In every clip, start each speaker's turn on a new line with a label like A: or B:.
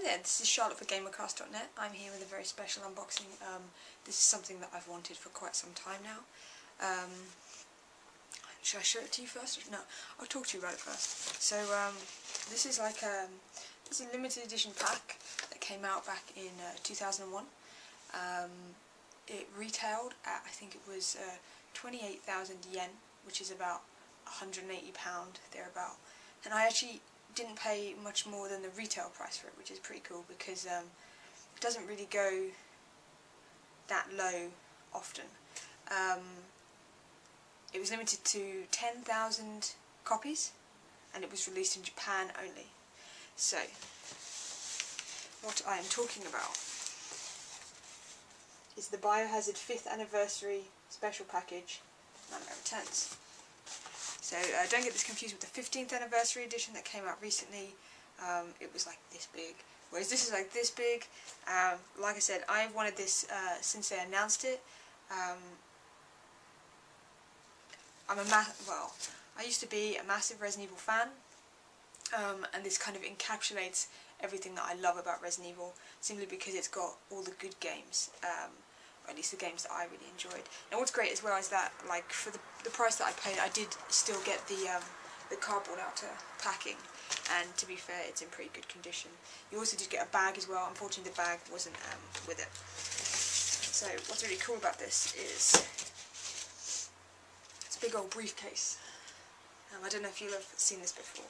A: Hi there, this is Charlotte for GamerCast.net. I'm here with a very special unboxing. This is something that I've wanted for quite some time now. Should I show it to you first? No, I'll talk to you about it first. So this is like this is a limited edition pack that came out back in 2001. It retailed at, I think it was 28,000 yen, which is about £180 thereabout. And I actually didn't pay much more than the retail price for it, which is pretty cool because it doesn't really go that low often. It was limited to 10,000 copies and it was released in Japan only. So, what I am talking about is the Biohazard 5th Anniversary Special Package Nightmare Returns. So don't get this confused with the 15th Anniversary Edition that came out recently. It was like this big, whereas this is like this big. Like I said, I've wanted this since they announced it. I used to be a massive Resident Evil fan, and this kind of encapsulates everything that I love about Resident Evil, simply because it's got all the good games, or at least the games that I really enjoyed. And what's great as well is that, like, for the price that I paid, I did still get the cardboard outer packing, and to be fair, it's in pretty good condition. You also did get a bag as well. Unfortunately, the bag wasn't with it. So what's really cool about this is it's a big old briefcase. I don't know if you'll have seen this before,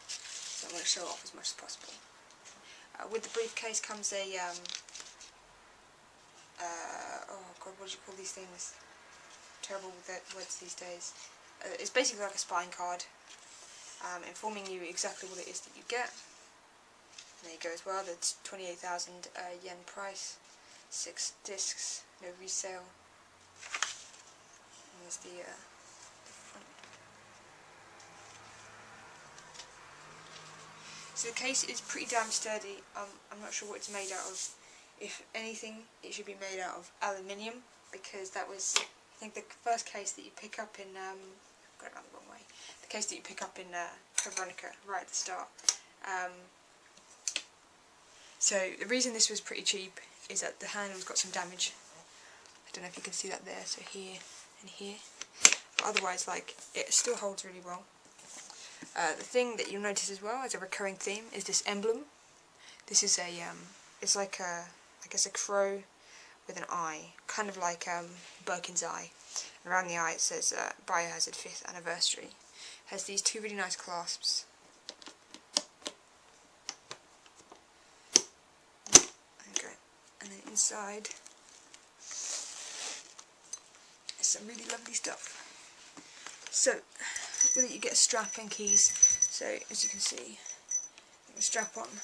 A: so I'm going to show off as much as possible. With the briefcase comes a oh god, what do you call these things? Terrible with words these days. It's basically like a spine card, informing you exactly what it is that you get. And there you go as well. That's 28,000 yen price, 6 discs, no resale. And there's the front. So the case is pretty damn sturdy. I'm not sure what it's made out of. If anything, it should be made out of aluminium, because that was, I think, the first case that you pick up in, got it around the wrong way, the case that you pick up in Veronica right at the start. So the reason this was pretty cheap is that the handle's got some damage. I don't know if you can see that there, so here and here. But otherwise, like, it still holds really well. The thing that you'll notice as well as a recurring theme is this emblem. This is a, it's like a, I guess, a crow with an eye, kind of like Birkin's eye. And around the eye it says Biohazard 5th Anniversary. It has these two really nice clasps. Okay. And then inside is some really lovely stuff. So, with it you get a strap and keys. So, as you can see, you can strap on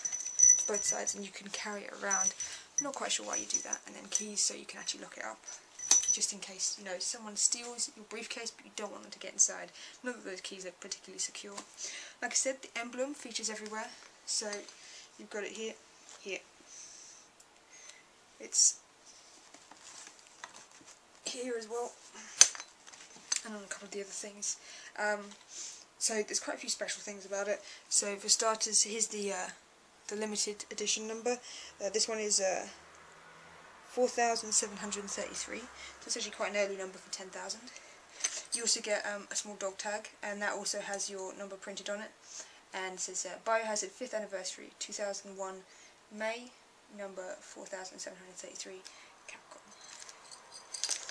A: both sides and you can carry it around. I'm not quite sure why you do that. And then keys so you can actually lock it up, just in case, you know, someone steals your briefcase but you don't want them to get inside. Not that those keys are particularly secure. Like I said, the emblem features everywhere. So you've got it here, here. It's here as well, and on a couple of the other things. So there's quite a few special things about it. So for starters, here's the limited edition number. This one is 4,733. So it's actually quite an early number for 10,000. You also get a small dog tag, and that also has your number printed on it. And it says Biohazard 5th Anniversary 2001 May, number 4,733, Capcom.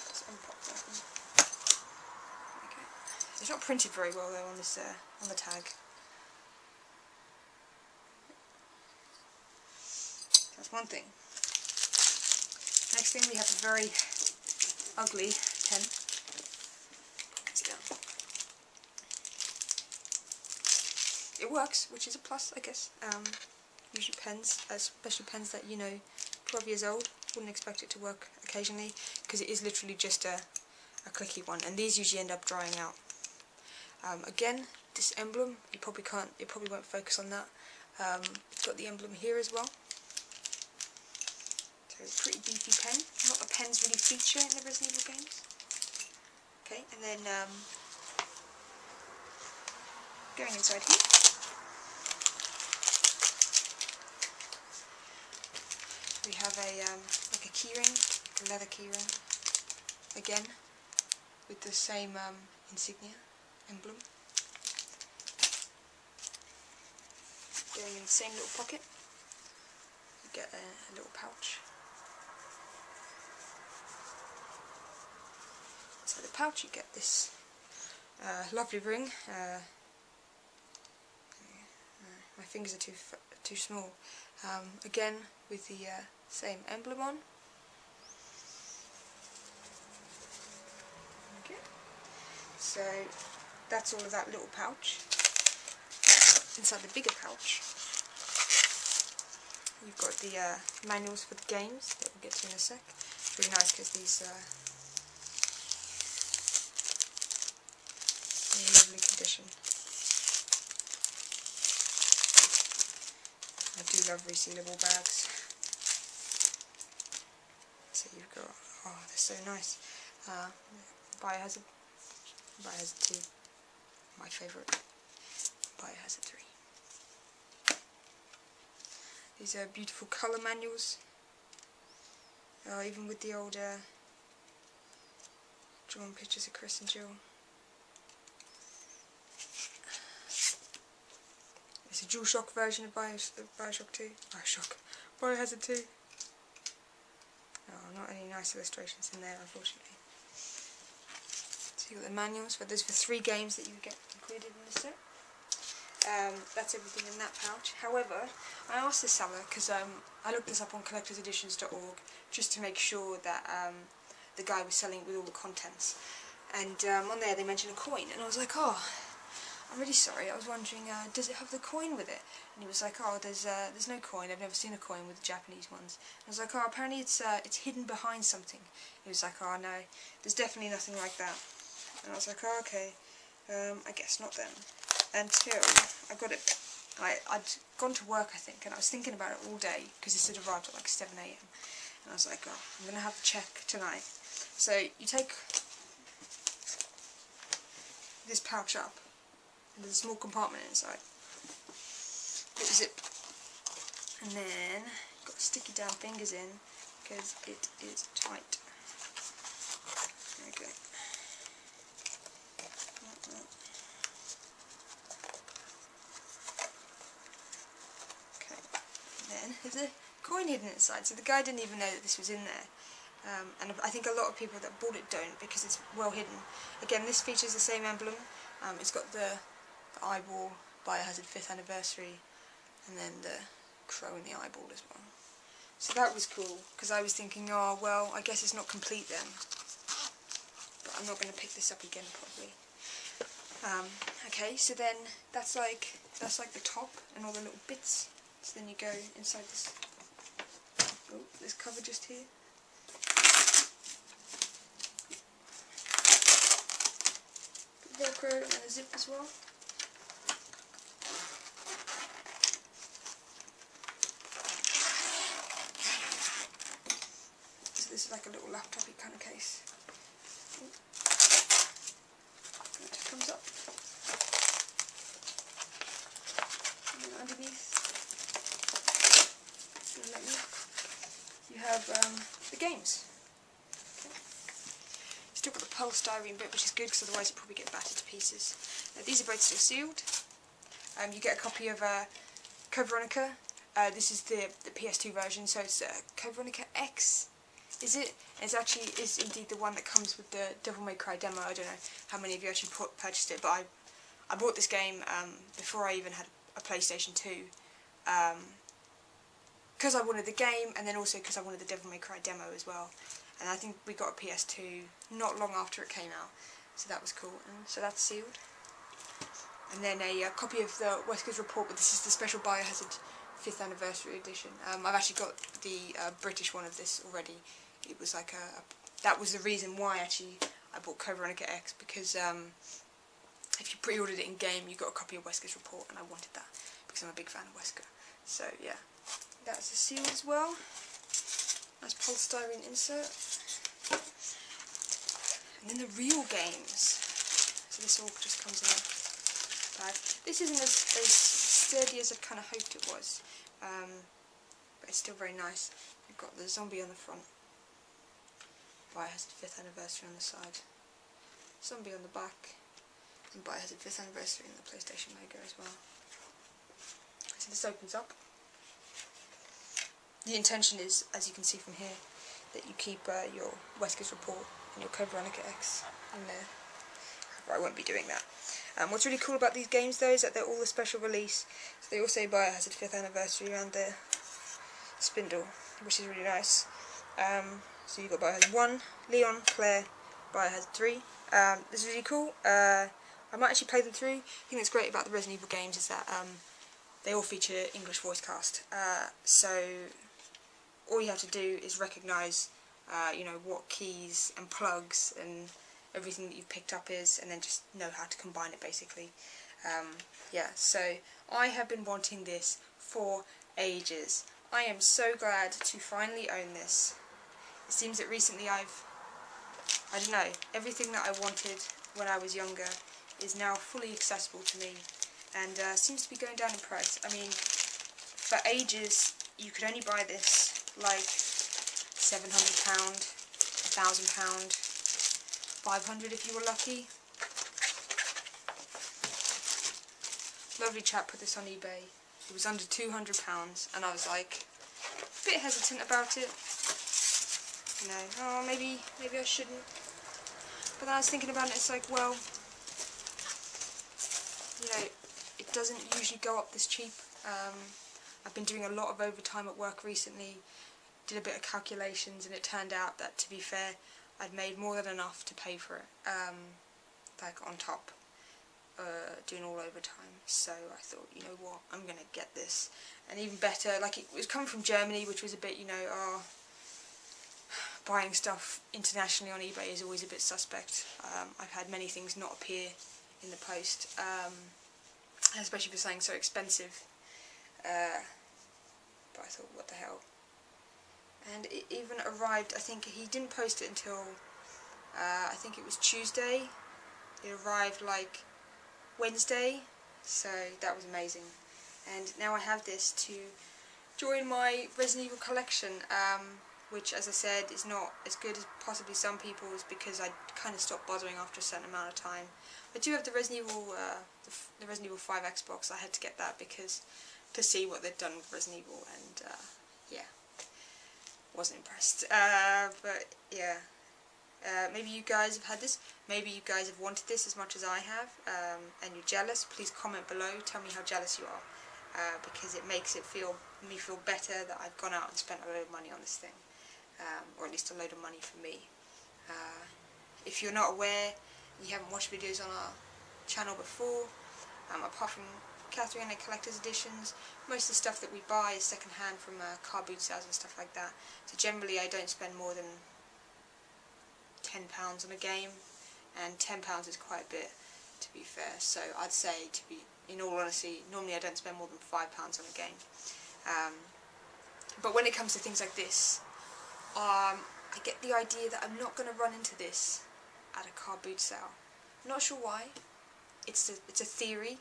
A: Let's unpop that one. Okay. It's not printed very well though on this on the tag. That's one thing. Next thing, we have a very ugly pen. It's down. It works, which is a plus, I guess. Usually pens, especially pens that, you know, 12 years old, wouldn't expect it to work occasionally, because it is literally just a clicky one, and these usually end up drying out. Again, this emblem, it probably won't focus on that. It's got the emblem here as well. So it's a pretty beefy pen. Not the pens really feature in the Resident Evil games. Okay, and then going inside here, we have a like a keyring, a leather keyring, again with the same insignia, emblem. Going in the same little pocket, you get a little pouch. So the pouch, you get this lovely ring. My fingers are too small. Again with the same emblem on. Okay. So that's all of that little pouch. Inside the bigger pouch, you've got the manuals for the games that we'll get to in a sec. It's really nice because these are in lovely condition. I do love resealable bags. So you've got, oh, they're so nice. Biohazard 2, my favourite. Biohazard 3. These are beautiful colour manuals. Even with the old drawn pictures of Chris and Jill. It's a DualShock version of Biohazard 2. Biohazard 2. Oh, not any nice illustrations in there, unfortunately. So you've got the manuals, but those for 3 games that you get included in the set. That's everything in that pouch. However, I asked the seller, because I looked this up on collectorseditions.org just to make sure that the guy was selling with all the contents. And on there they mentioned a coin, and I was like, oh, I'm really sorry, I was wondering, does it have the coin with it? And he was like, oh, there's no coin, I've never seen a coin with the Japanese ones. And I was like, oh, apparently it's hidden behind something. He was like, oh no, there's definitely nothing like that. And I was like, oh, okay, I guess not then. Until I got it, I'd gone to work I think, and I was thinking about it all day, because this had arrived at like 7 AM. And I was like, oh, I'm going to have to check tonight. So you take this pouch up, and there's a small compartment inside. Put the zip, and then got to stick your damn fingers in, because it is tight. Okay. Then there's a coin hidden inside, so the guy didn't even know that this was in there. And I think a lot of people that bought it don't, because it's well hidden. Again, this features the same emblem. It's got the eyeball, Biohazard 5th anniversary, and then the crow in the eyeball as well. So that was cool, because I was thinking, oh well, I guess it's not complete then. But I'm not going to pick this up again probably. Okay, so then that's like the top and all the little bits. So then you go inside this. Oh, this cover just here. Velcro and a zip as well. So this is like a little laptopy kind of case. And it just comes up. And then underneath, you have the games. Okay. Still got the polystyrene bit, which is good because otherwise it probably get battered to pieces. Now, these are both still sealed. You get a copy of Code Veronica. This is the PS2 version, so it's Code Veronica X. Is it? It's actually indeed the one that comes with the Devil May Cry demo. I don't know how many of you actually purchased it, but I bought this game before I even had a PlayStation 2. Because I wanted the game, and then also because I wanted the Devil May Cry demo as well. And I think we got a PS2 not long after it came out, so that was cool. And so that's sealed. And then a copy of the Wesker's report, but this is the special Biohazard 5th anniversary edition. I've actually got the British one of this already. It was like that was the reason why actually I bought Code Veronica X, because if you pre-ordered it in game, you got a copy of Wesker's report, and I wanted that because I'm a big fan of Wesker. So yeah, that's a seal as well. Nice polystyrene insert. And then the real games. So this all just comes in a bag. This isn't as sturdy as I kind of hoped it was. But it's still very nice. We've got the zombie on the front. Biohazard 5th anniversary on the side. Zombie on the back. And Biohazard 5th anniversary and the PlayStation logo as well. So this opens up. The intention is, as you can see from here, that you keep your Wesker's report and your code Veronica X in there. But I won't be doing that. What's really cool about these games though is that they're all a special release. So they all say Biohazard 5th anniversary around their spindle, which is really nice. So you've got Biohazard 1, Leon, Claire, Biohazard 3. This is really cool. I might actually play them through. The thing that's great about the Resident Evil games is that they all feature English voice cast. So all you have to do is recognise you know, what keys and plugs and everything that you've picked up is, and then just know how to combine it basically. Yeah, so I have been wanting this for ages. I am so glad to finally own this. It seems that recently I don't know, everything that I wanted when I was younger is now fully accessible to me, and seems to be going down in price. I mean, for ages you could only buy this like £700, £1,000, 500 if you were lucky. Lovely chap put this on eBay. It was under £200, and I was like a bit hesitant about it. You know, oh maybe I shouldn't. But then I was thinking about it. It's like, well, you know, it doesn't usually go up this cheap. I've been doing a lot of overtime at work recently. Did a bit of calculations, and it turned out that, to be fair, I'd made more than enough to pay for it, like on top, doing all overtime. So I thought, you know what, I'm gonna get this. And even better, like, it was coming from Germany, which was a bit, you know, buying stuff internationally on eBay is always a bit suspect. I've had many things not appear in the post, especially for something so expensive. But I thought, what the hell. And it even arrived, I think he didn't post it until, I think it was Tuesday. It arrived like Wednesday, so that was amazing. And now I have this to join my Resident Evil collection, which, as I said, is not as good as possibly some people's, because I kind of stopped bothering after a certain amount of time. I do have the Resident Evil, the Resident Evil 5 Xbox. I had to get that because to see what they'd done with Resident Evil, and yeah, wasn't impressed. But yeah, maybe you guys have had this. Maybe you guys have wanted this as much as I have, and you're jealous. Please comment below. Tell me how jealous you are, because it makes me feel better that I've gone out and spent a load of money on this thing, or at least a load of money for me. If you're not aware, you haven't watched videos on our channel before, apart from Catherine and Collector's Editions, most of the stuff that we buy is second hand from car boot sales and stuff like that. So generally I don't spend more than £10 on a game, and £10 is quite a bit, to be fair. So I'd say, to be, in all honesty, normally I don't spend more than £5 on a game. But when it comes to things like this, I get the idea that I'm not going to run into this at a car boot sale. I'm not sure why. It's a theory.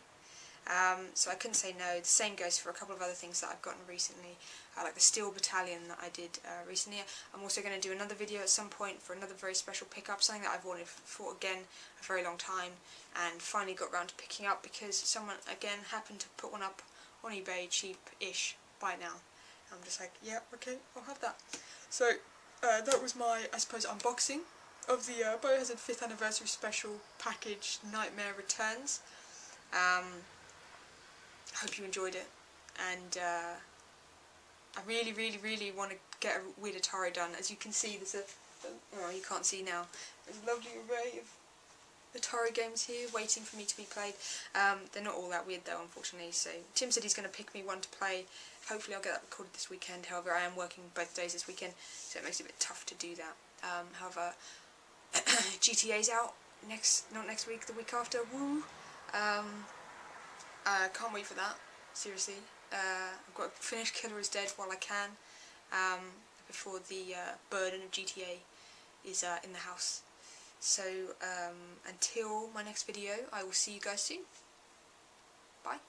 A: So I couldn't say no. The same goes for a couple of other things that I've gotten recently, like the Steel Battalion that I did recently. I'm also going to do another video at some point for another very special pickup, something that I've wanted for, again, a very long time, and finally got around to picking up because someone, again, happened to put one up on eBay, cheap-ish, buy it now. I'm just like, yeah, okay, I'll have that. So that was my, I suppose, unboxing of the Biohazard 5th Anniversary Special Package Nightmare Returns. I hope you enjoyed it, and I really, really, really want to get a weird Atari done. As you can see, there's oh, you can't see now, there's a lovely array of Atari games here waiting for me to be played. They're not all that weird though, unfortunately, so Tim said he's going to pick me one to play. Hopefully I'll get that recorded this weekend. However, I am working both days this weekend, so it makes it a bit tough to do that. However, GTA's out not next week, the week after. Woo! Can't wait for that, seriously. I've got to finish Killer is Dead while I can, before the burden of GTA is in the house. So until my next video, I will see you guys soon. Bye.